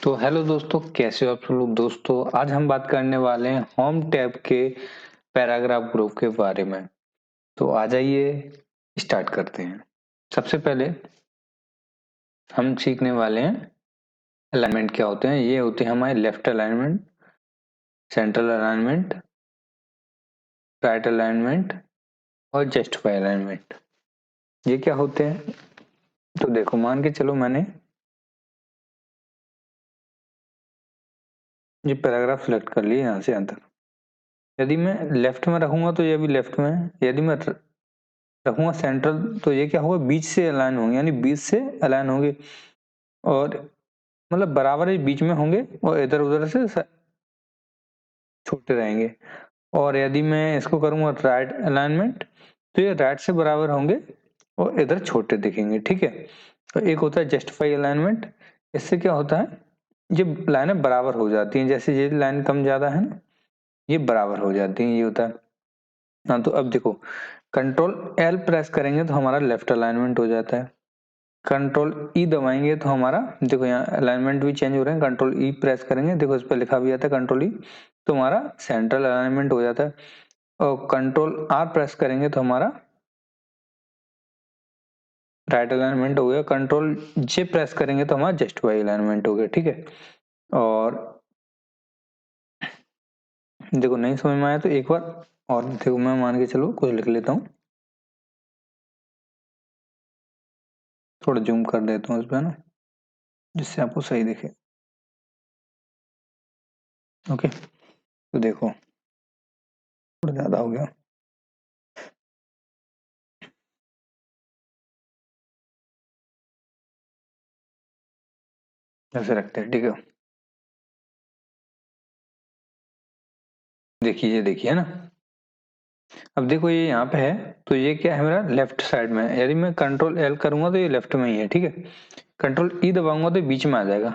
तो हेलो दोस्तों, कैसे हो आप सब लोग। दोस्तों आज हम बात करने वाले हैं होम टैब के पैराग्राफ ग्रुप के बारे में। तो आ जाइए स्टार्ट करते हैं। सबसे पहले हम सीखने वाले हैं अलाइनमेंट क्या होते हैं। ये होते हैं हमारे left alignment, central alignment, right alignment और जस्टिफाई अलाइनमेंट। ये क्या होते हैं? तो देखो, मान के चलो मैंने ये पैराग्राफ सिलेक्ट कर लिया यहाँ से यहाँ तक। यदि मैं लेफ्ट में रखूंगा तो ये भी लेफ्ट में है, यदि मैं रखूंगा सेंट्रल तो ये क्या होगा, बीच से अलाइन होंगे, यानी बीच से अलाइन होंगे और मतलब बराबर ही बीच में होंगे और इधर उधर से छोटे रहेंगे। और यदि मैं इसको करूंगा राइट अलाइनमेंट तो ये राइट से बराबर होंगे और इधर छोटे दिखेंगे। ठीक है। तो एक होता है जस्टिफाई अलाइनमेंट। इससे क्या होता है, ये लाइनें बराबर हो जाती हैं। जैसे ये लाइन कम ज्यादा है ना, ये बराबर हो जाती हैं, ये होता है। हाँ, तो अब देखो, कंट्रोल एल प्रेस करेंगे तो हमारा लेफ्ट अलाइनमेंट हो जाता है। कंट्रोल ई दबाएंगे तो हमारा देखो यहाँ अलाइनमेंट भी चेंज हो रहे हैं। कंट्रोल ई प्रेस करेंगे, देखो इस पर लिखा भी आता है कंट्रोल ई, तो हमारा सेंट्रल अलाइनमेंट हो जाता है। और कंट्रोल आर प्रेस करेंगे तो हमारा राइट अलाइनमेंट हो गया। कंट्रोल जे प्रेस करेंगे तो हमारा जस्टिफाई अलाइनमेंट हो गया। ठीक है। और देखो नहीं समझ में आया तो एक बार और देखो, मैं मान के चलो कुछ लिख लेता हूँ, थोड़ा जूम कर देता हूँ इस पर ना, जिससे आपको सही दिखे। ओके, तो देखो थोड़ा ज्यादा हो गया, ऐसे रखते हैं। ठीक है, देखिए देखिए ना। अब देखो ये यहाँ पे है, तो ये क्या है, मेरा लेफ्ट साइड में है। यदि मैं कंट्रोल एल करूंगा तो ये लेफ्ट में ही है। ठीक है। कंट्रोल ई दबाऊंगा तो बीच में आ जाएगा,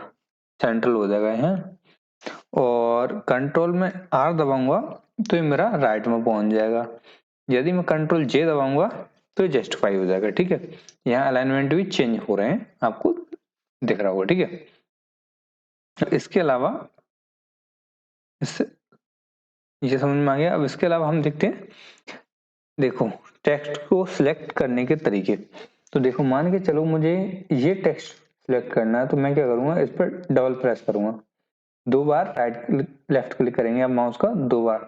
सेंट्रल हो जाएगा यहाँ। और कंट्रोल में आर दबाऊंगा तो ये मेरा राइट में पहुंच जाएगा। यदि मैं कंट्रोल जे दबाऊंगा तो ये जस्टिफाई हो जाएगा। ठीक है। यहाँ अलाइनमेंट भी चेंज हो रहे हैं, आपको दिख रहा होगा। ठीक है। इसके अलावा इससे ये समझ में आ गया। अब इसके अलावा हम देखते हैं, देखो टेक्स्ट को सिलेक्ट करने के तरीके। तो देखो मान के चलो मुझे ये टेक्स्ट सिलेक्ट करना है, तो मैं क्या करूंगा, इस पर डबल प्रेस करूंगा। दो बार राइट लेफ्ट क्लिक करेंगे आप माउस का, दो बार,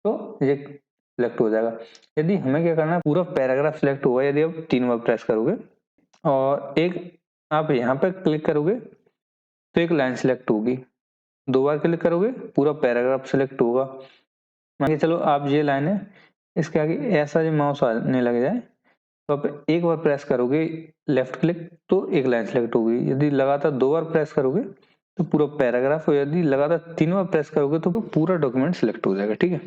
तो ये सिलेक्ट हो जाएगा। यदि हमें क्या करना है, पूरा पैराग्राफ सिलेक्ट होगा यदि आप तीन बार प्रेस करोगे। और एक आप यहाँ पे क्लिक करोगे तो एक लाइन सिलेक्ट होगी। दो बार क्लिक करोगे पूरा पैराग्राफ सिलेक्ट होगा। मान के चलो आप ये लाइन है, इसके आगे ऐसा जो माउस आने लग जाए तो आप एक बार प्रेस करोगे लेफ्ट क्लिक तो एक लाइन सेलेक्ट होगी। यदि लगातार दो बार प्रेस करोगे तो पूरा पैराग्राफ, और यदि लगातार तीन बार प्रेस करोगे तो पूरा डॉक्यूमेंट सिलेक्ट हो जाएगा। ठीक है।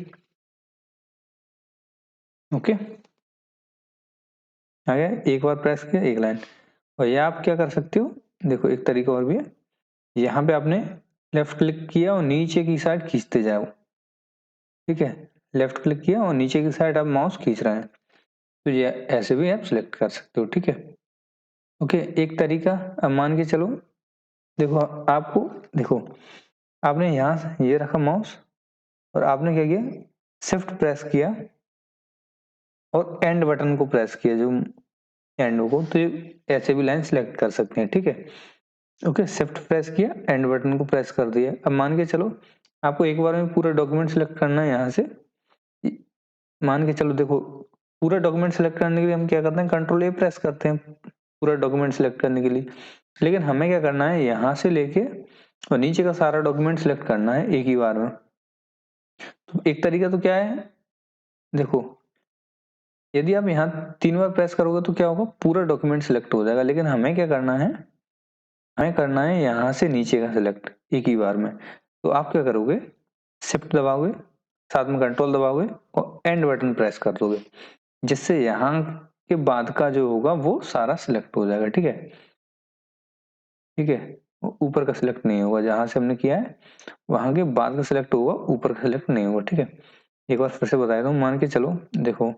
ओके, आ गया। एक बार प्रेस किया एक लाइन। और ये आप क्या कर सकते हो, देखो एक तरीका और भी है। यहाँ पे आपने लेफ्ट क्लिक किया और नीचे की साइड खींचते जाओ। ठीक है, लेफ्ट क्लिक किया और नीचे की साइड आप माउस खींच रहे हैं, तो ये ऐसे भी आप सिलेक्ट कर सकते हो। ठीक है। ओके, एक तरीका। अब मान के चलो, देखो आपको, देखो आपने यहाँ से ये रखा माउस और आपने क्या किया, शिफ्ट प्रेस किया और एंड बटन को प्रेस किया, जो एंड को, तो ऐसे भी लाइन सिलेक्ट कर सकते हैं। ठीक है। ओके, शिफ्ट प्रेस किया, एंड बटन को प्रेस कर दिया। अब मान के चलो आपको एक बार में पूरा डॉक्यूमेंट सिलेक्ट करना है। यहाँ से मान के चलो, देखो पूरा डॉक्यूमेंट सिलेक्ट करने के लिए हम क्या करते हैं, कंट्रोल ए प्रेस करते हैं पूरा डॉक्यूमेंट सिलेक्ट करने के लिए। लेकिन हमें क्या करना है, यहाँ से लेके और नीचे का सारा डॉक्यूमेंट सिलेक्ट करना है एक ही बार में। तो एक तरीका तो क्या है, देखो यदि आप यहाँ तीन बार प्रेस करोगे तो क्या होगा, पूरा डॉक्यूमेंट सिलेक्ट हो जाएगा। लेकिन हमें क्या करना है, हमें करना है यहाँ से नीचे का सिलेक्ट एक ही बार में। तो आप क्या करोगे, शिफ्ट दबाओगे, साथ में कंट्रोल दबाओगे और एंड बटन प्रेस कर दोगे, जिससे यहाँ के बाद का जो होगा वो सारा सिलेक्ट हो जाएगा। ठीक है। ठीक है, ऊपर का सिलेक्ट नहीं होगा, जहां से हमने किया है वहां के बाद का सिलेक्ट होगा, ऊपर का सिलेक्ट नहीं होगा। ठीक है, एक बार फिर से बता देता हूँ। मान के चलो, देखो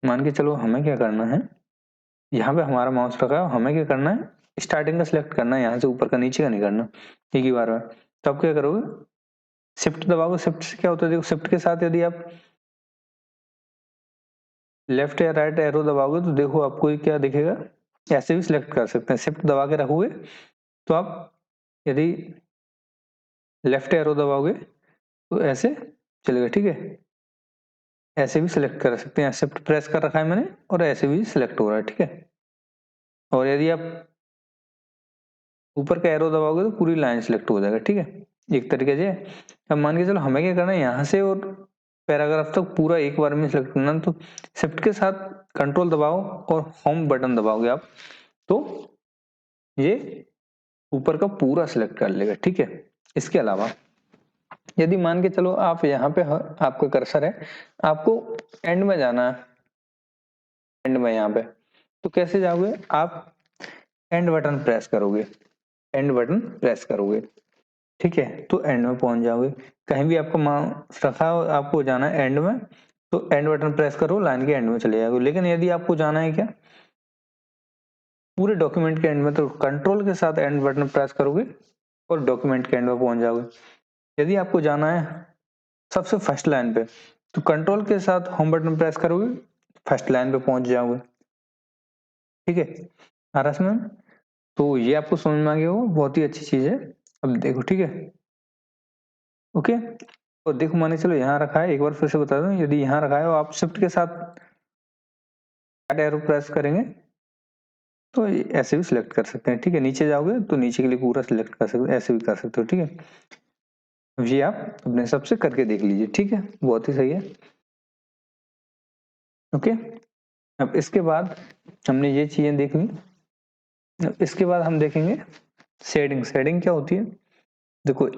मान के चलो हमें क्या करना है, यहाँ पे हमारा माउस रखा है, हमें क्या करना है, स्टार्टिंग का सिलेक्ट करना है, यहाँ से ऊपर का नीचे का नहीं करना एक ही बार में। तो आप क्या करोगे, शिफ्ट दबाओगे। शिफ्ट से क्या होता है, देखो शिफ्ट के साथ यदि आप लेफ्ट या राइट एरो दबाओगे तो देखो आपको क्या दिखेगा, ऐसे भी सिलेक्ट कर सकते हैं। शिफ्ट दबा के रखोगे तो आप यदि लेफ्ट एरो दबाओगे तो ऐसे चलेगा, ठीक है। ऐसे भी सिलेक्ट कर सकते हैं, शिफ्ट प्रेस कर रखा है मैंने और ऐसे भी सिलेक्ट हो रहा है, ठीक है। और यदि आप ऊपर का एरो दबाओगे तो पूरी लाइन सिलेक्ट हो जाएगा, ठीक है। एक तरीके से अब मान के चलो हमें क्या करना है, यहाँ से और पैराग्राफ तक पूरा एक बार में सिलेक्ट करना, तो शिफ्ट के साथ कंट्रोल दबाओ और होम बटन दबाओगे आप, तो ये ऊपर का पूरा सिलेक्ट कर लेगा, ठीक है। इसके अलावा यदि मान के चलो आप यहाँ पे आपका कर्सर है, आपको एंड में जाना है, एंड में यहाँ पे, तो कैसे जाओगे आप, एंड बटन प्रेस करोगे, एंड बटन प्रेस करोगे, ठीक है, तो एंड में पहुंच जाओगे। कहीं भी आपको माउस रखा हो, आपको जाना है एंड में, तो एंड बटन प्रेस करो, लाइन के एंड में चले जाओगे। लेकिन यदि आपको जाना है क्या पूरे डॉक्यूमेंट के एंड में, तो कंट्रोल के साथ एंड बटन प्रेस करोगे और डॉक्यूमेंट के एंड में पहुंच जाओगे। यदि आपको जाना है सबसे फर्स्ट लाइन पे, तो कंट्रोल के साथ होम बटन प्रेस करोगे, फर्स्ट लाइन पे पहुंच जाओगे, ठीक है। आ रहा समझ? तो ये आपको समझ में आ गया हो, बहुत ही अच्छी चीज है। अब देखो, ठीक है, ओके। और देखो माने चलो यहाँ रखा है, एक बार फिर से बता दूं, यदि यहाँ रखा है और आप शिफ्ट के साथ एरो प्रेस करेंगे तो ऐसे भी सिलेक्ट कर सकते हैं, ठीक है। नीचे जाओगे तो नीचे के लिए पूरा सिलेक्ट कर सकते हो, ऐसे भी कर सकते हो, ठीक है। ये आप अपने हिसाब से करके देख लीजिए, ठीक है, बहुत ही सही है, ओके। अब इसके बाद हमने ये चीजें देख ली, अब इसके बाद हम देखेंगे शेडिंग। शेडिंग क्या होती है, देखो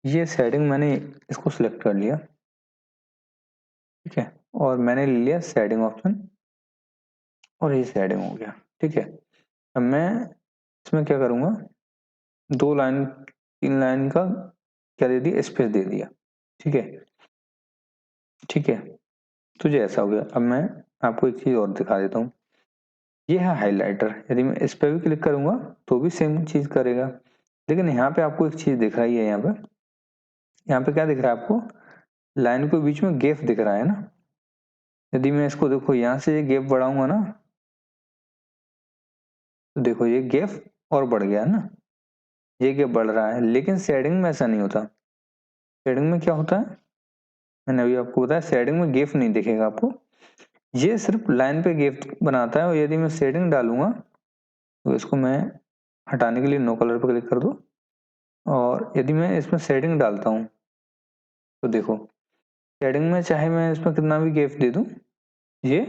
ये शेडिंग मैंने इसको सिलेक्ट कर लिया, ठीक है, और मैंने ले लिया शेडिंग ऑप्शन और ये शेडिंग हो गया, ठीक है। अब मैं इसमें क्या करूंगा, 2 लाइन 3 लाइन का क्या दे दिया, स्पेस दे दिया, ठीक है, ठीक है। तो ये ऐसा हो गया। अब मैं आपको एक चीज और दिखा देता हूँ, ये है हाइलाइटर। यदि मैं इस पर भी क्लिक करूंगा तो भी सेम चीज करेगा, लेकिन यहाँ पे आपको एक चीज दिख रही है, यहाँ पे क्या दिख रहा है आपको, लाइन के बीच में गैप दिख रहा है ना। यदि मैं इसको देखो यहाँ से गैप बढ़ाऊंगा ना, तो देखो ये गैप और बढ़ गया ना, ये गैप बढ़ रहा है। लेकिन शेडिंग में ऐसा नहीं होता। शेडिंग में क्या होता है, मैंने अभी आपको बताया, शेडिंग में गैप नहीं दिखेगा आपको, ये सिर्फ लाइन पे गैप बनाता है। और यदि मैं शेडिंग डालूंगा तो इसको मैं हटाने के लिए नो कलर पर क्लिक कर दो, और यदि मैं इसमें शेडिंग डालता हूँ तो देखो शेडिंग में चाहे मैं इसमें कितना भी गैप दे दूं, ये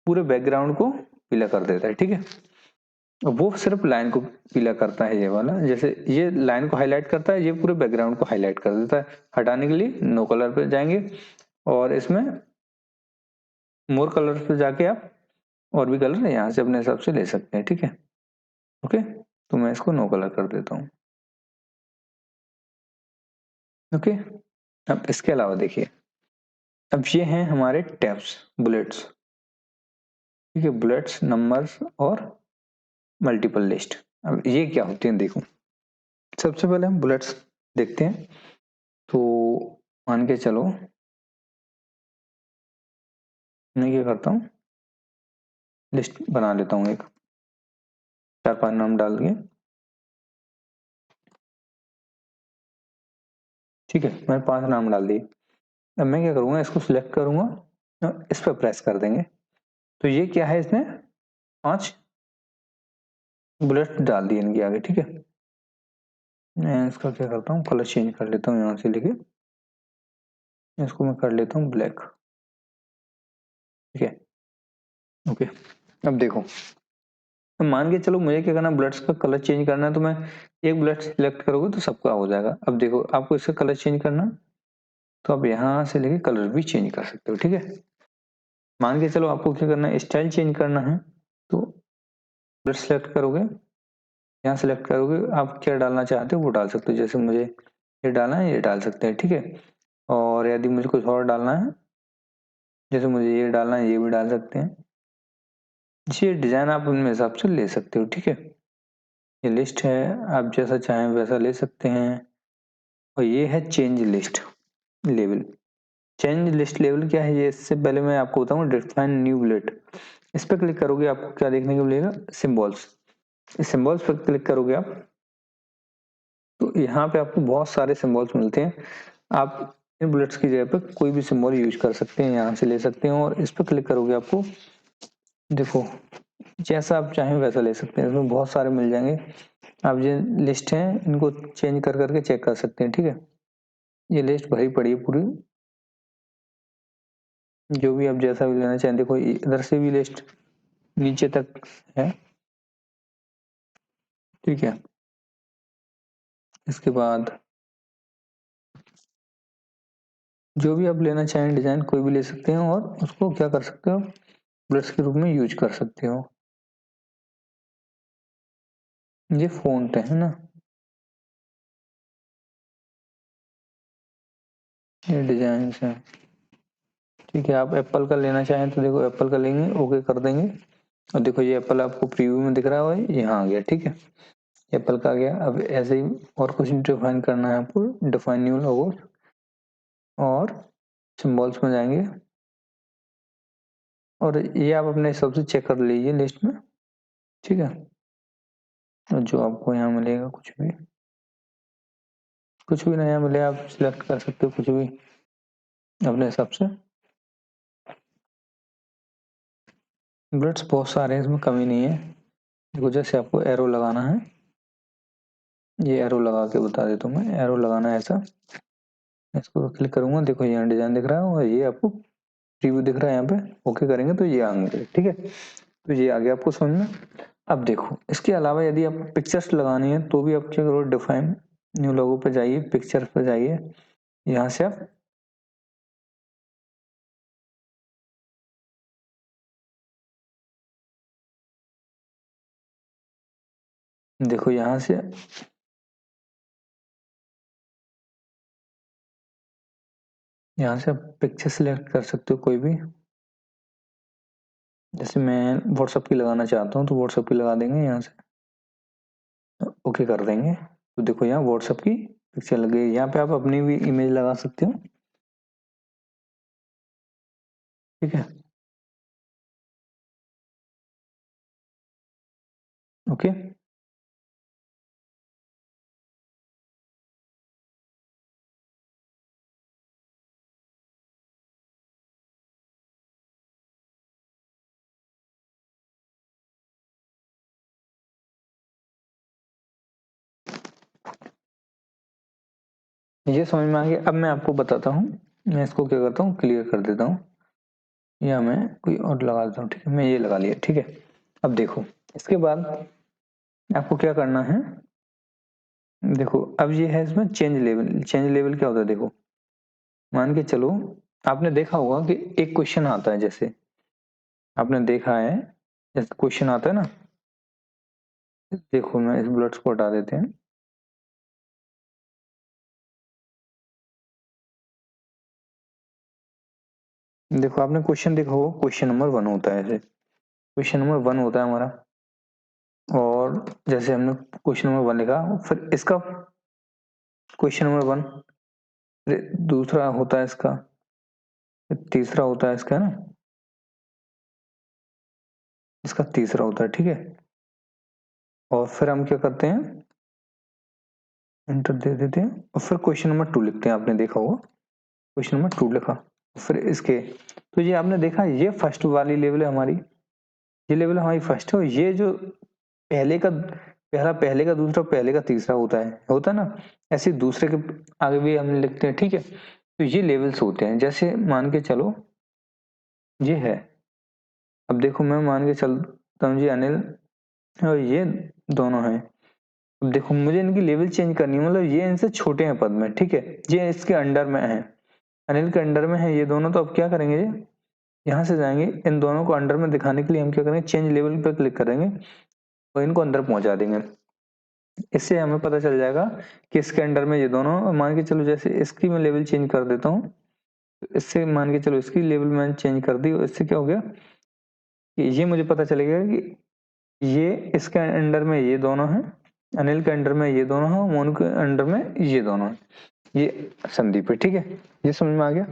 पूरे बैकग्राउंड को पीला कर देता है, ठीक है। वो सिर्फ लाइन को पीला करता है, ये वाला जैसे ये लाइन को हाईलाइट करता है, ये पूरे बैकग्राउंड को हाईलाइट कर देता है। हटाने के लिए नो कलर पे जाएंगे और इसमें मोर कलर पे जाके आप और भी कलर यहाँ से अपने हिसाब से ले सकते हैं, ठीक है, ओके। तो मैं इसको नो कलर कर देता हूँ, ओके। अब इसके अलावा देखिए, अब ये हैं हमारे टैब्स, बुलेट्स, ठीक है, बुलेट्स, नंबर्स और मल्टीपल लिस्ट। अब ये क्या होते हैं देखो, सबसे पहले हम बुलेट्स देखते हैं। तो मान के चलो मैं क्या करता हूँ, लिस्ट बना लेता हूँ एक, 4-5 नाम डाल के, ठीक है, मैंने 5 नाम डाल दिए। अब मैं क्या करूँगा, इसको सिलेक्ट करूँगा, इस पर प्रेस कर देंगे, तो ये क्या है, इसने 5 बुलेट डाल दिए इनके आगे, ठीक है। मैं इसका क्या करता हूँ, कलर चेंज कर लेता हूँ, यहाँ से लेके इसको मैं कर लेता हूँ ब्लैक, ठीक है, ओके। अब देखो, तो मान के चलो मुझे क्या करना, ब्लड्स का कलर चेंज करना है, तो मैं एक ब्लड सिलेक्ट करोगे तो सबका हो जाएगा। अब देखो आपको इसका कलर चेंज करना, तो आप यहाँ से लेके कलर भी चेंज कर सकते हो, ठीक है। मान के चलो आपको क्या करना है, स्टाइल चेंज करना है, तो ब्लड सेलेक्ट करोगे, यहाँ सेलेक्ट करोगे, आप क्या डालना चाहते हो वो डाल सकते हो। जैसे मुझे ये डालना है, ये डाल सकते हैं, ठीक है। और यदि मुझे कुछ और डालना है, जैसे मुझे ये डालना है, ये भी डाल सकते हैं, ये डिजाइन आप उनमें हिसाब से ले सकते हो, ठीक है। ये लिस्ट है, आप जैसा चाहें वैसा ले सकते हैं। और ये है change list level. Change list level क्या है, ये इससे पहले मैं आपको बताऊं, डिफाइन न्यू बुलेट। इस पर क्लिक करोगे आपको क्या देखने को मिलेगा, सिंबल्स। इस सिंबल्स पर क्लिक करोगे आप, तो यहाँ पे आपको बहुत सारे सिंबल्स मिलते हैं। आप इन बुलेट्स की जगह पे कोई भी सिंबल यूज कर सकते हैं, यहाँ से ले सकते हैं। और इस पर क्लिक करोगे आपको देखो जैसा आप चाहें वैसा ले सकते हैं, इसमें बहुत सारे मिल जाएंगे। आप ये लिस्ट है इनको चेंज कर करके चेक कर सकते हैं, ठीक है। ये लिस्ट भरी पड़ी है पूरी, जो भी आप जैसा भी लेना चाहें। देखो इधर से भी लिस्ट नीचे तक है, ठीक है। इसके बाद जो भी आप लेना चाहें डिजाइन कोई भी ले सकते हैं, और उसको क्या कर सकते हो, बुलेट्स के रूप में यूज कर सकते हो। ये फॉन्ट है ना, ये डिजाइन है, ठीक है। आप एप्पल का लेना चाहें तो देखो एप्पल का लेंगे, ओके कर देंगे। और देखो ये एप्पल आपको प्रीव्यू में दिख रहा है, यहाँ आ गया, ठीक है। एप्पल का आ गया। अब ऐसे ही और कुछ डिफाइन करना है आपको, डिफाइन न्यू लोगो, और सिंबल्स में जाएंगे, और ये आप अपने हिसाब से चेक कर लीजिए लिस्ट में, ठीक है। और जो आपको यहाँ मिलेगा कुछ भी नया मिले आप सिलेक्ट कर सकते हो, कुछ भी अपने हिसाब से। बुलेट्स बहुत सारे हैं, इसमें कमी नहीं है। देखो जैसे आपको एरो लगाना है, ये एरो लगा के बता देता हूँ मैं, एरो लगाना है ऐसा। इसको क्लिक करूंगा, देखो यहाँ डिजाइन दिख रहा है, और ये आपको प्रीव्यू दिख रहा है यहाँ पे, ओके करेंगे तो ये आएंगे, ठीक है। तो ये आ गया आपको समझ में। अब देखो इसके अलावा यदि आप पिक्चर्स लगानी है तो भी आप क्या करो, डिफाइन न्यू लोगो पे जाइए, पिक्चर्स पे जाइए, यहाँ से आप देखो यहाँ से आप पिक्चर सिलेक्ट कर सकते हो कोई भी। जैसे मैं व्हाट्सएप की लगाना चाहता हूँ तो व्हाट्सएप की लगा देंगे, यहाँ से ओके कर देंगे। तो देखो यहाँ व्हाट्सएप की पिक्चर लग गई। यहाँ पे आप अपनी भी इमेज लगा सकते हो, ठीक है, ओके। ये समझ में आ गया। अब मैं आपको बताता हूँ, मैं इसको क्या करता हूँ, क्लियर कर देता हूँ, या मैं कोई और लगा देता हूँ, ठीक है। मैं ये लगा लिया, ठीक है। अब देखो इसके बाद आपको क्या करना है, देखो अब ये है इसमें चेंज लेवल। चेंज लेवल क्या होता है, देखो मान के चलो आपने देखा होगा कि एक क्वेश्चन आता है, जैसे आपने देखा है जैसे क्वेश्चन आता है ना, देखो मैं इस बुलेट्स को हटा देते हैं। देखो आपने क्वेश्चन देखा होगा, क्वेश्चन नंबर 1 होता है, ऐसे क्वेश्चन नंबर 1 होता है हमारा। और जैसे हमने क्वेश्चन नंबर 1 लिखा, फिर इसका क्वेश्चन नंबर 1, दूसरा होता है इसका, तीसरा होता है इसका, है ना, इसका तीसरा होता है, ठीक है। और फिर हम क्या करते हैं, एंटर दे देते हैं, और फिर क्वेश्चन नंबर 2 लिखते हैं। आपने देखा होगा क्वेश्चन नंबर 2 लिखा, फिर इसके, तो ये आपने देखा ये फर्स्ट वाली लेवल है हमारी, ये लेवल हमारी फर्स्ट है। और ये जो पहले का पहला, पहले का दूसरा, पहले का तीसरा होता है ना, ऐसे दूसरे के आगे भी हम लिखते हैं, ठीक है। तो ये लेवल्स होते हैं। जैसे मान के चलो ये है, अब देखो मैं मान के चलता हूँ जी अनिल, और ये दोनों हैं। अब देखो मुझे इनकी लेवल चेंज करनी है, मतलब ये इनसे छोटे हैं पद में, ठीक है, ये इसके अंडर में है, अनिल के अंडर में है ये दोनों। तो अब क्या करेंगे, यहाँ से जाएंगे, इन दोनों को अंडर में दिखाने के लिए हम क्या करेंगे, चेंज लेवल पर क्लिक करेंगे और इनको अंदर पहुंचा देंगे। इससे हमें पता चल जाएगा कि इसके अंडर में ये दोनों, मान के चलो जैसे इसकी मैं लेवल चेंज कर देता हूँ, इससे मान के चलो इसकी लेवल मैंने चेंज कर दी, और इससे क्या हो गया कि ये मुझे पता चलेगा कि ये इसके अंडर में ये दोनों हैं, अनिल के अंडर में ये दोनों हैं, मोनू के अंडर में ये दोनों हैं, ये संदीप है। ठीक है, ये समझ में आ गया।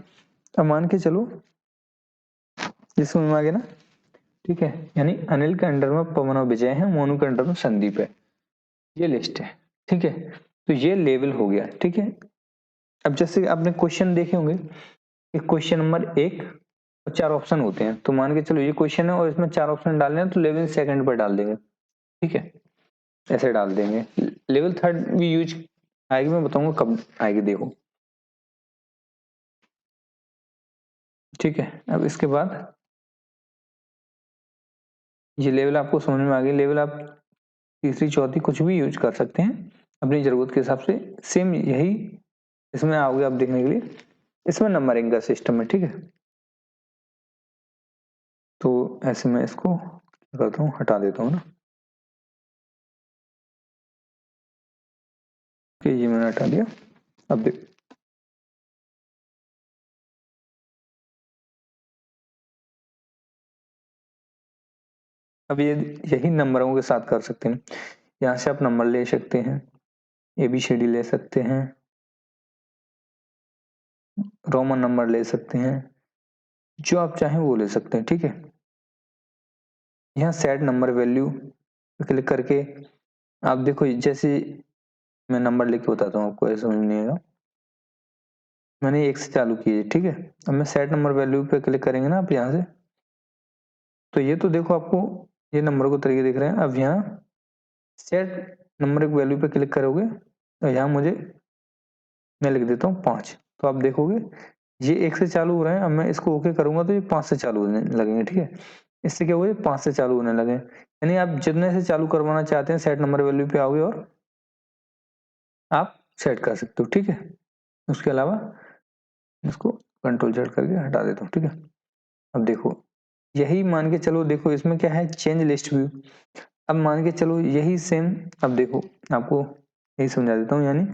अब मान के चलो ये समझ में आ गया ना। ठीक है, यानी अनिल के अंडर में पवन और विजय है, मोनू के अंडर में संदीप है, ये लिस्ट है। ठीक है, तो ये लेवल हो गया। ठीक है, अब जैसे आपने क्वेश्चन देखे होंगे, क्वेश्चन नंबर 1 और 4 ऑप्शन होते हैं, तो मान के चलो ये क्वेश्चन है और इसमें 4 ऑप्शन डालने हैं, तो लेवल सेकंड पर डाल देंगे। ठीक है, ऐसे डाल देंगे। लेवल थर्ड भी यूज आएगी, मैं बताऊंगा कब आएगी, देखो। ठीक है, अब इसके बाद ये लेवल आपको समझ में आ गई। लेवल आप तीसरी चौथी कुछ भी यूज कर सकते हैं अपनी जरूरत के हिसाब से। सेम यही इसमें आओगे आप देखने के लिए। इसमें नंबरिंग का सिस्टम है। ठीक है, तो ऐसे मैं इसको करता हूँ, हटा देता हूँ ना। ये मैंने हटा दिया। अब देख, अब ये यही नंबरों के साथ कर सकते हैं। यहाँ से आप नंबर ले सकते हैं, ABCD ले सकते हैं, रोमन नंबर ले सकते हैं, जो आप चाहें वो ले सकते हैं। ठीक है, यहाँ सेट नंबर वैल्यू क्लिक करके आप देखो, जैसे मैं नंबर लिख के बताता हूँ आपको, ऐसा समझ नहीं आएगा। मैंने 1 से चालू किए। ठीक है, अब मैं सेट नंबर वैल्यू पे क्लिक करेंगे ना आप यहाँ से, तो ये तो देखो आपको ये नंबर को तरीके दिख रहे हैं। अब यहाँ सेट नंबर वैल्यू पे क्लिक करोगे तो यहाँ मुझे मैं लिख देता हूँ 5, तो आप देखोगे ये 1 से चालू हो रहे हैं। अब मैं इसको ओके करूंगा तो ये 5 से चालू होने लगेंगे। ठीक है, इससे क्या हुआ, 5 से चालू होने लगे। यानी आप जितने से चालू करवाना चाहते हैं सेट नंबर वैल्यू पे आओगे और आप सेट कर सकते हो। ठीक है, उसके अलावा इसको कंट्रोल Z करके हटा देता हूँ। ठीक है, अब देखो यही मान के चलो, देखो इसमें क्या है, चेंज लिस्ट व्यू। अब मान के चलो यही सेम, अब देखो आपको यही समझा देता हूँ। यानी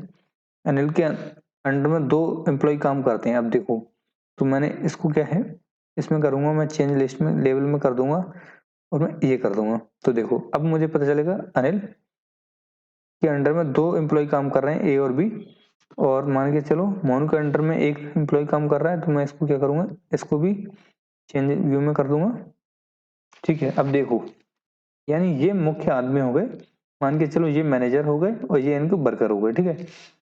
अनिल के अंडर में 2 एम्प्लॉय काम करते हैं। अब देखो, तो मैंने इसको क्या है, इसमें करूंगा मैं चेंज लिस्ट में, लेवल में कर दूंगा और मैं ये कर दूंगा। तो देखो अब मुझे पता चलेगा अनिल के अंडर में 2 एम्प्लॉय काम कर रहे हैं, A और B। और मान के चलो मोनू के अंडर में 1 एम्प्लॉय काम कर रहा है, तो मैं इसको क्या करूंगा, इसको भी चेंज व्यू में कर दूंगा। ठीक है, अब देखो यानी ये मुख्य आदमी हो गए, मान के चलो ये मैनेजर हो गए और ये इनके वर्कर हो गए। ठीक है,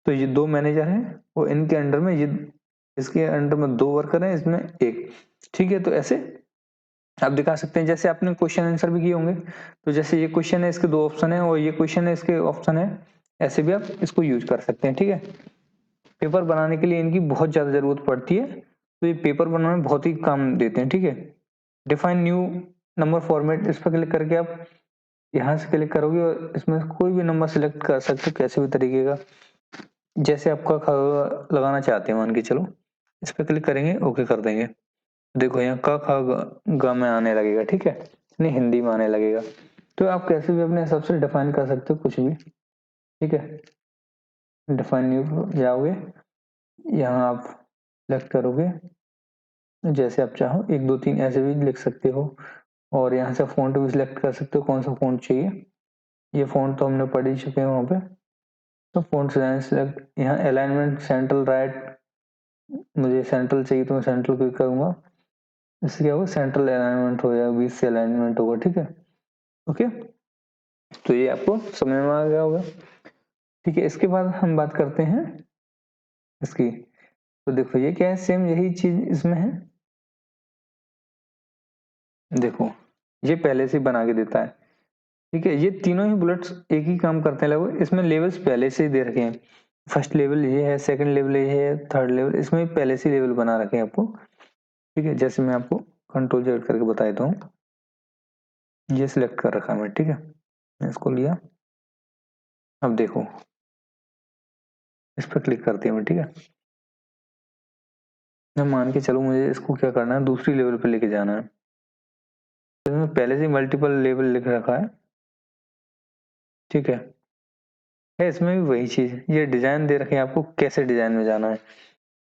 तो ये 2 मैनेजर हैं और इनके अंडर में ये, इसके अंडर में 2 वर्कर हैं, इसमें 1। ठीक है, तो ऐसे आप दिखा सकते हैं। जैसे आपने क्वेश्चन आंसर भी किए होंगे, तो जैसे ये क्वेश्चन है इसके 2 ऑप्शन है और ये क्वेश्चन है इसके ऑप्शन है, ऐसे भी आप इसको यूज कर सकते हैं। ठीक है, पेपर बनाने के लिए इनकी बहुत ज्यादा जरूरत पड़ती है, तो ये पेपर बनाने में बहुत ही काम देते हैं। ठीक है, डिफाइन न्यू नंबर फॉर्मेट, इस पर क्लिक करके आप यहाँ से क्लिक करोगे और इसमें कोई भी नंबर सिलेक्ट कर सकते हो, कैसे भी तरीके का, जैसे आपका लगाना चाहते हैं। मान के चलो इस पर क्लिक करेंगे, ओके कर देंगे। देखो यहाँ क ख ग में आने लगेगा। ठीक है, नहीं हिंदी में आने लगेगा। तो आप कैसे भी अपने हिसाब से डिफाइन कर सकते हो कुछ भी। ठीक है, डिफाइन न्यू जाओगे, यहाँ आप सेलेक्ट करोगे जैसे आप चाहो, 1 2 3 ऐसे भी लिख सकते हो। और यहाँ से फॉन्ट भी सिलेक्ट कर सकते हो कौन सा फॉन्ट चाहिए। ये फॉन्ट तो हमने पढ़ ही चुके हैं वहाँ पे, तो फॉन्ट सेलेक्ट। यहाँ अलाइनमेंट सेंट्रल राइट, मुझे सेंट्रल चाहिए तो मैं सेंट्रल क्लिक करूंगा, इससे क्या होगा, सेंट्रल अलाइनमेंट हो जाएगा, 20 से अलाइनमेंट होगा। ठीक है, ओके, तो ये आपको समझ में आ गया होगा। ठीक है, इसके बाद हम बात करते हैं इसकी। तो देखो ये क्या है, सेम यही चीज इसमें है। देखो ये पहले से बना के देता है। ठीक है, ये तीनों ही बुलेट्स एक ही काम करते हैं लगभग। इसमें लेवल्स पहले से ही दे रखे हैं, फर्स्ट लेवल ये है, सेकंड लेवल ये है, थर्ड लेवल, इसमें पहले से लेवल बना रखे हैं आपको। ठीक है, जैसे मैं आपको कंट्रोल Z करके बता देता हूँ, ये सिलेक्ट कर रखा है मैं। ठीक है, मैं इसको लिया, अब देखो इस पर क्लिक करते हैं मैं। ठीक है, मैं मान के चलो मुझे इसको क्या करना है, दूसरी लेवल पे लेके जाना है। तो इसमें पहले से मल्टीपल लेवल लिख रखा है। ठीक है, इसमें भी वही चीज, ये डिजाइन दे रखे हैं आपको कैसे डिजाइन में जाना है,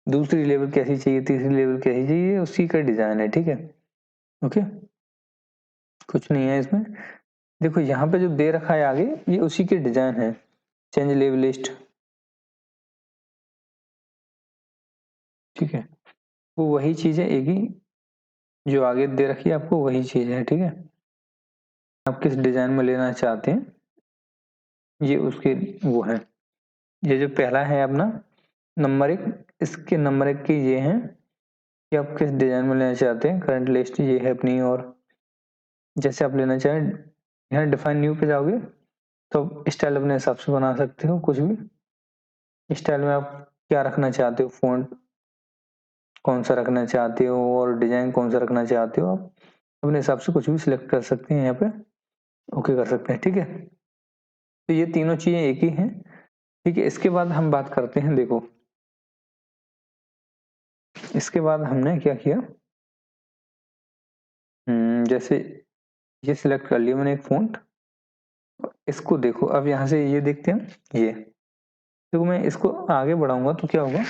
दूसरी लेवल कैसी चाहिए, तीसरी लेवल कैसी चाहिए, उसी का डिजाइन है। ठीक है, ओके, कुछ नहीं है इसमें। देखो यहाँ पे जो दे रखा है आगे, ये उसी के डिजाइन है, चेंज लेवल लिस्ट, ठीक है। वो वही चीज है, एक ही जो आगे दे रखी है आपको वही चीज है, ठीक है। आप किस डिजाइन में लेना चाहते हैं, ये उसके वो है। ये जो पहला है अपना नंबर 1, इसके नंबर 1 की ये है कि आप किस डिजाइन में लेना चाहते हैं। करंट लिस्ट ये है अपनी, और जैसे आप लेना चाहें यहाँ डिफाइन न्यू पे जाओगे तो स्टाइल अपने हिसाब से बना सकते हो। कुछ भी स्टाइल में आप क्या रखना चाहते हो, फ़ॉन्ट कौन सा रखना चाहते हो और डिजाइन कौन सा रखना चाहते हो, आप अपने हिसाब से कुछ भी सिलेक्ट कर सकते हैं। यहाँ पे ओके कर सकते हैं, ठीक है। तो ये तीनों चीजें एक ही हैं, ठीक है। इसके बाद हम बात करते हैं, देखो इसके बाद हमने क्या किया, जैसे ये सिलेक्ट कर लिया मैंने एक फ़ॉन्ट, इसको देखो अब यहाँ से ये देखते हैं, ये देखो मैं इसको आगे बढ़ाऊंगा तो क्या होगा,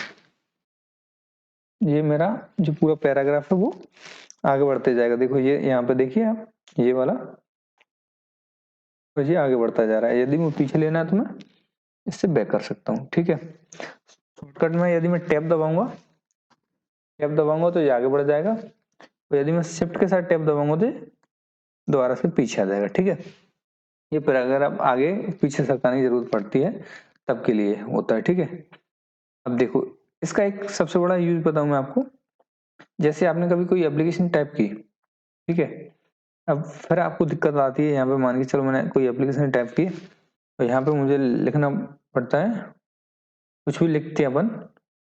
ये मेरा जो पूरा पैराग्राफ है वो आगे बढ़ते जाएगा। देखो ये यहाँ पे देखिए आप, ये वाला तो ये आगे बढ़ता जा रहा है। यदि मैं पीछे लेना है तो मैं इससे बैक कर सकता हूँ, ठीक है। शॉर्टकट में यदि मैं टैब दबाऊंगा तो ये आगे बढ़ जाएगा, और यदि मैं शिफ्ट के साथ टैब दबाऊंगा तो दोबारा से पीछे आ जाएगा, ठीक है। ये पर अगर आप आगे पीछे सरकाने की जरूरत पड़ती है तब के लिए होता है, ठीक है। अब देखो इसका एक सबसे बड़ा यूज बताऊं मैं आपको, जैसे आपने कभी कोई एप्लीकेशन टाइप की, ठीक है, अब फिर आपको दिक्कत आती है। यहाँ पे मान के चलो मैंने कोई एप्लीकेशन टाइप की तो यहाँ पे मुझे लिखना पड़ता है, कुछ भी लिखते हैं अपन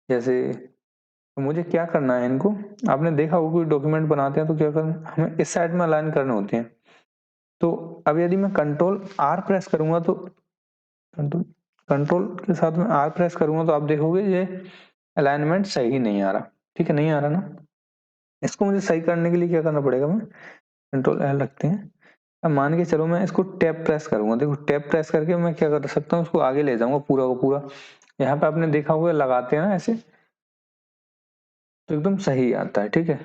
जैसे, तो मुझे क्या करना है इनको, आपने देखा होगा कोई डॉक्यूमेंट बनाते हैं तो क्या करना, हमें इस साइड में अलाइन करने होते हैं। तो अब यदि मैं कंट्रोल आर प्रेस करूंगा तो कंट्रोल के साथ में आर प्रेस करूंगा तो आप देखोगे ये अलाइनमेंट सही नहीं आ रहा, ठीक है, नहीं आ रहा ना। इसको मुझे सही करने के लिए क्या करना पड़ेगा, मैं कंट्रोल एल रखते हैं। अब मान के चलो मैं इसको टैप प्रेस करूंगा, देखो टैप प्रेस करके मैं क्या कर सकता हूँ, उसको आगे ले जाऊंगा पूरा को पूरा। यहाँ पे आपने देखा हुआ लगाते हैं ना ऐसे, तो एकदम सही आता है, ठीक है।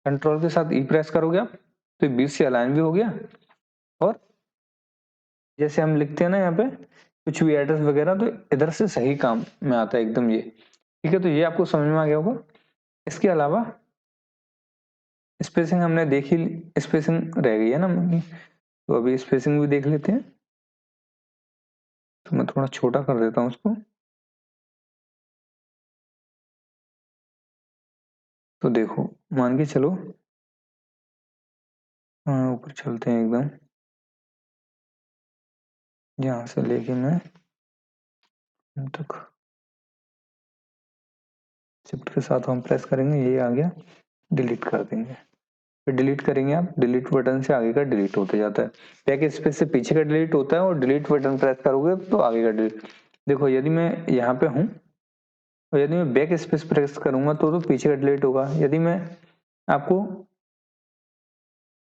कंट्रोल के साथ ई प्रेस करोगे आप तो बीच से अलाइन भी हो गया, और जैसे हम लिखते हैं ना यहाँ पे कुछ भी एड्रेस वगैरह तो इधर से सही काम में आता है एकदम ये, ठीक है। तो ये आपको समझ में आ गया होगा। इसके अलावा स्पेसिंग हमने देखी, स्पेसिंग रह गई है ना, तो अभी स्पेसिंग भी देख लेते हैं। तो मैं थोड़ा छोटा कर देता हूँ उसको, तो देखो मान के चलो ऊपर चलते हैं एकदम, यहाँ से लेके मैं तक शिफ्ट के साथ हम प्रेस करेंगे, ये आ गया, डिलीट कर देंगे। फिर डिलीट करेंगे, आप डिलीट बटन से आगे का डिलीट होते जाता है, बैक स्पेस से पीछे का डिलीट होता है, और डिलीट बटन प्रेस करोगे तो आगे का डिलीट। देखो यदि मैं यहाँ पे हूँ और यदि मैं बैक स्पेस प्रेस करूंगा तो पीछे का डिलीट होगा। यदि मैं आपको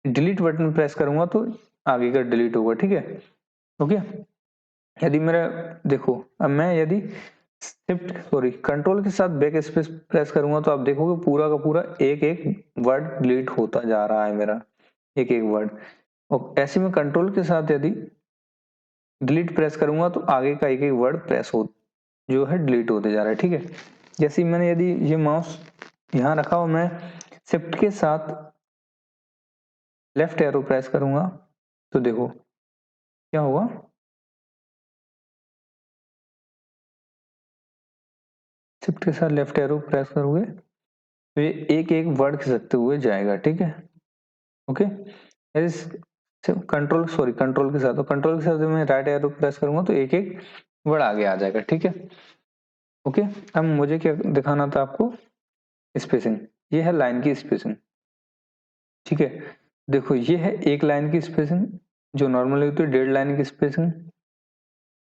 डिलीट बटन प्रेस करूंगा तो आगे का डिलीट होगा, ठीक है। ओके, यदि मेरा देखो अब मैं यदि कंट्रोल के साथ बैक स्पेस प्रेस करूंगा तो आप देखोगे पूरा का पूरा एक एक वर्ड डिलीट होता जा रहा है मेरा, एक एक वर्ड। और ऐसे में कंट्रोल के साथ यदि डिलीट प्रेस करूंगा तो आगे का एक एक वर्ड प्रेस हो जो है डिलीट होते जा रहा है, ठीक है। जैसे मैंने यदि ये माउस यहाँ रखा और मैं शिफ्ट के साथ लेफ्ट एरो प्रेस करूंगा तो देखो क्या होगा, शिफ्ट के साथ लेफ्ट एरो प्रेस करोगे तो ये एक एक वर्ड खिसकते हुए जाएगा, ठीक है। ओके, कंट्रोल के साथ, तो कंट्रोल के साथ मैं राइट एरो प्रेस करूंगा तो एक एक वर्ड आगे आ जाएगा, ठीक है। ओके, अब मुझे क्या दिखाना था आपको, स्पेसिंग। ये है लाइन की स्पेसिंग, ठीक है। देखो ये है एक लाइन की स्पेसिंग जो नॉर्मल होती है, डेढ़ लाइन की स्पेसिंग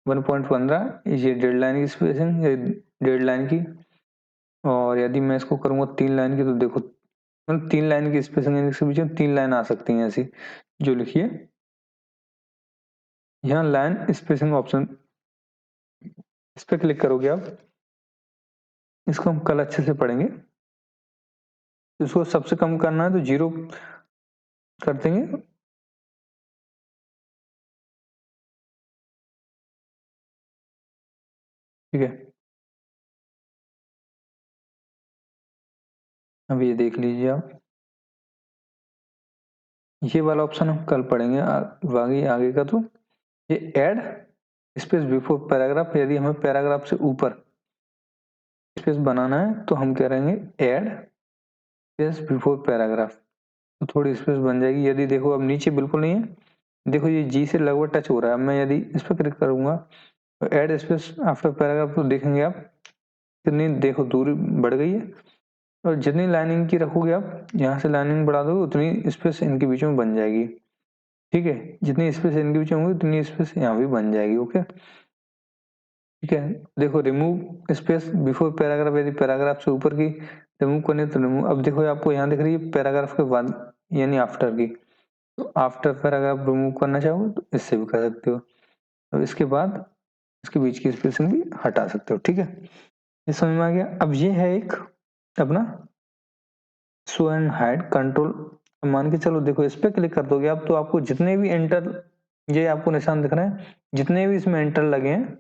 1.15, ये डेढ़ लाइन की स्पेसिंग, ये डेढ़ लाइन की। और यदि मैं इसको करूंगा 3 लाइन की तो देखो मतलब 3 लाइन की स्पेसिंग, इसके बीच में 3 लाइन आ सकती हैं ऐसी, जो लिखिए यहाँ लाइन स्पेसिंग ऑप्शन, इस पर क्लिक करोगे आप, इसको हम कल अच्छे से पढ़ेंगे। इसको सबसे कम करना है तो कर देंगे। ठीक है, अब ये देख लीजिए आप, ये वाला ऑप्शन हम कल पढ़ेंगे आगे आगे का। तो ये ऐड स्पेस बिफोर पैराग्राफ, यदि हमें पैराग्राफ से ऊपर स्पेस बनाना है तो हम कह रहेंगे ऐड स्पेस बिफोर पैराग्राफ, तो थोड़ी स्पेस बन जाएगी। यदि देखो अब नीचे बिल्कुल नहीं है, देखो ये जी से लगभग टच हो रहा है, मैं यदि इस पर क्लिक करूंगा तो ऐड स्पेस आफ्टर पैराग्राफ, तो देखेंगे आप कितनी देखो दूरी बढ़ गई है। और जितनी लाइनिंग की रखोगे आप, यहाँ से लाइनिंग बढ़ा दोगे उतनी स्पेस इनके बीच में बन जाएगी। ठीक है, जितनी स्पेस इनके बीच में होगी उतनी स्पेस यहाँ भी बन जाएगी। ओके, ठीक है, देखो रिमूव स्पेस बिफोर पैराग्राफ, यदि पैराग्राफ से ऊपर की रिमूव करनी तो रिमूव। अब देखो आपको यहाँ दिख रही है पैराग्राफ के बाद यानी आफ्टर की, तो आफ्टर पैराग्राफ रिमूव करना चाहो तो इससे भी कर सकते हो। अब इसके बाद इसके बीच की स्पेसिंग भी हटा सकते हो। ठीक है, ये समझ में आ गया। अब ये है एक अपना शो एंड हाइड कंट्रोल, मान के चलो देखो इस पे क्लिक कर दोगे आप तो आपको जितने भी एंटर, ये आपको निशान दिख रहे हैं, जितने भी इसमें एंटर लगे हैं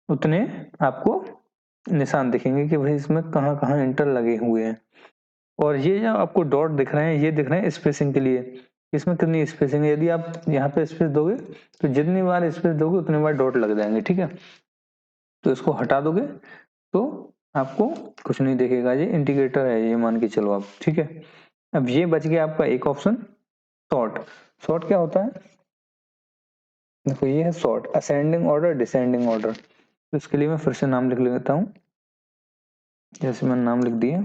उतने आपको निशान दिखेंगे कि भाई इसमें कहाँ कहाँ एंटर लगे हुए हैं। और ये जो आपको डॉट दिख रहे हैं, ये दिख रहे हैं स्पेसिंग के लिए, इसमें कितनी स्पेसिंग है। यदि आप यहाँ पे स्पेस दोगे तो जितनी बार स्पेस दोगे उतनी बार डॉट लग जाएंगे। ठीक है, तो इसको हटा दोगे तो आपको कुछ नहीं दिखेगा, ये इंडिकेटर है ये मान के चलो आप। ठीक है, अब ये बच गया आपका एक ऑप्शन सॉर्ट। सॉर्ट क्या होता है, देखो ये है sort ascending order descending order. तो इसके लिए मैं फिर से नाम लिख लेता हूँ, जैसे मैंने नाम लिख दिया।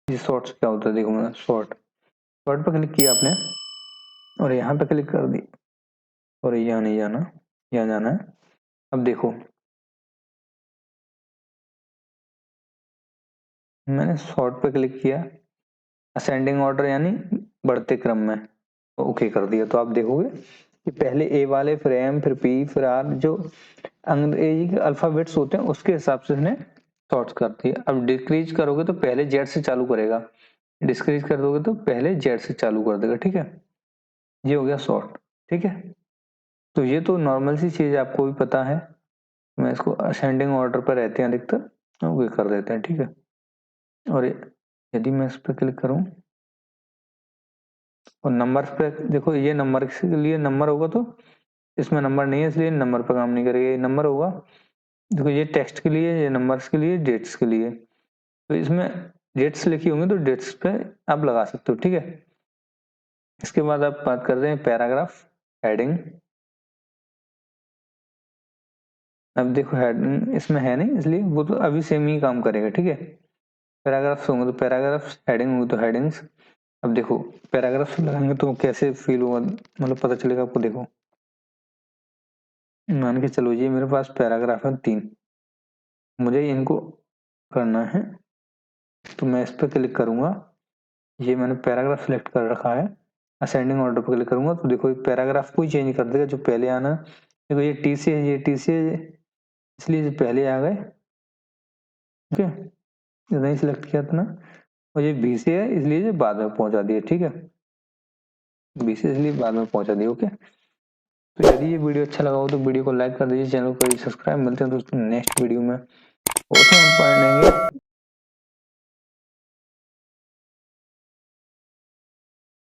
ये सॉर्ट्स क्या होता है, देखो मैंने सॉर्ट, सॉर्ट पर क्लिक किया आपने और यहाँ पे क्लिक कर दी और यहाँ नहीं जाना, यहाँ जाना है। अब देखो मैंने सॉर्ट पे क्लिक किया, असेंडिंग ऑर्डर यानी बढ़ते क्रम में, तो ओके कर दिया। तो आप देखोगे कि पहले ए वाले, फिर एम, फिर पी, फिर आर, जो अंग्रेजी के अल्फाबेट्स होते हैं उसके हिसाब से उसने सॉर्ट कर दिया। अब डिक्रीज करोगे तो पहले जेड से चालू करेगा, डिस्क्रीज कर दोगे तो पहले जेड से चालू कर देगा। ठीक है, ये हो गया सॉर्ट। ठीक है, तो ये तो नॉर्मल सी चीज आपको भी पता है, मैं इसको असेंडिंग ऑर्डर पर रहते हैं अधिकतर, ओके कर देते हैं। ठीक है, और यदि मैं इस पर क्लिक करूं और नंबर पे देखो, ये नंबर के लिए नंबर होगा तो इसमें नंबर नहीं है इसलिए नंबर पर काम नहीं करेगा। ये नंबर होगा, देखो ये टेक्स्ट के लिए, ये नंबर्स के लिए, डेट्स के लिए, तो इसमें डेट्स लिखी होंगी तो डेट्स पे आप लगा सकते हो। ठीक है, इसके बाद आप बात करते हैं पैराग्राफ हेडिंग। अब देखो हेडिंग इसमें है नहीं इसलिए वो तो अभी सेम ही काम करेगा। ठीक है, पैराग्राफ्स होंगे तो पैराग्राफ्स, हेडिंग होंगे तो हेडिंग्स। अब देखो पैराग्राफ्स लगाएंगे तो कैसे फील होगा, मतलब पता चलेगा आपको। देखो मान के चलो ये मेरे पास पैराग्राफ है 3, मुझे इनको करना है तो मैं इस पर क्लिक करूंगा, ये मैंने पैराग्राफ सेलेक्ट कर रखा है, असेंडिंग ऑर्डर पर क्लिक करूंगा तो देखो पैराग्राफ को ही चेंज कर देगा जो पहले आना। देखो ये टी से है, ये टी से है, इसलिए ये पहले आ गए। ओके, नहीं सिलेक्ट किया था ना, और ये बी से है इसलिए ये बाद में पहुंचा दिया। ठीक है, बी से इसलिए बाद में पहुंचा दिया। ओके, तो यदि ये वीडियो अच्छा लगा हो तो वीडियो को लाइक कर दीजिए, चैनल को सब्सक्राइब। मिलते हैं दोस्तों नेक्स्ट वीडियो में, उसमें हम पढ़ेंगे